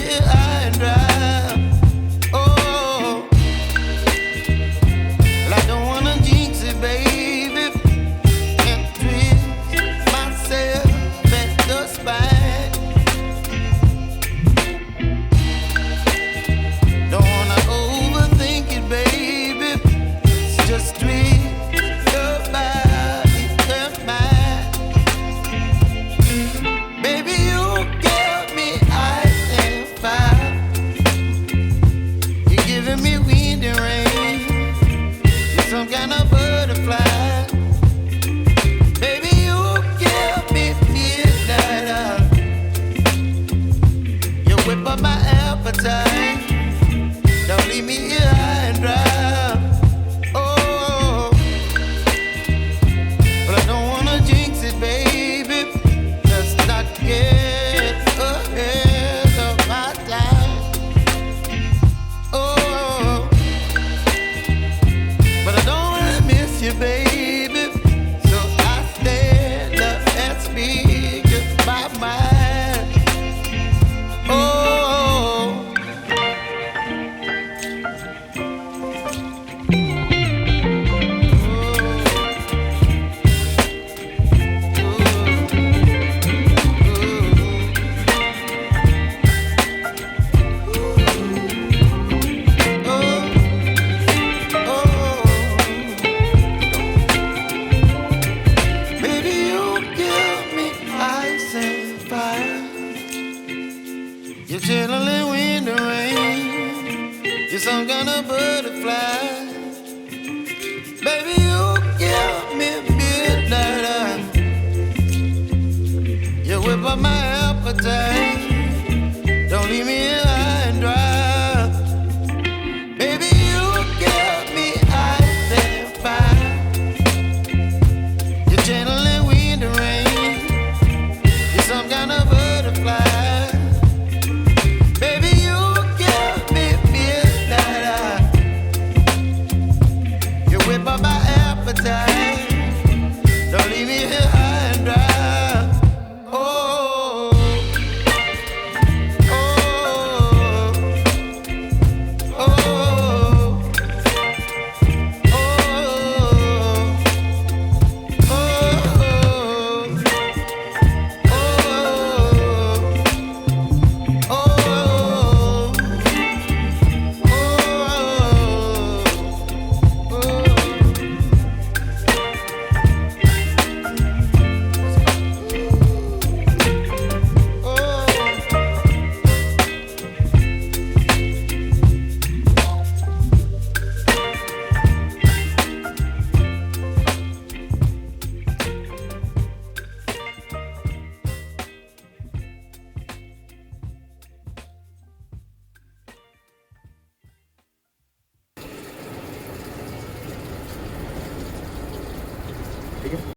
here high and dry. Oh, well, I don't wanna jinx it, baby, and twist myself at the spine. Don't wanna overthink it, baby. It's just twist your body and mine. Baby, you give me ice and fire. You're giving me wind and rain. You're some kind of butterfly. Baby, you give me midnight. You whip up my appetite. Don't leave me here high and dry. Oh, but I don't wanna jinx it, baby. Let's not get ahead of my time. Oh, but I don't wanna miss you, baby. So I stand up and speak my mind. Oh. You're chilling wind and rain. You're some kind of butterfly. Baby, you give me midnight. You whip up my appetite. Don't leave me here high and dry. Baby, you give me ice and fire. You're channeling wind and rain. You're some kind of butterfly. Whip up my appetite. Don't leave me here high and dry. Oh, oh, oh, oh, ठीक है।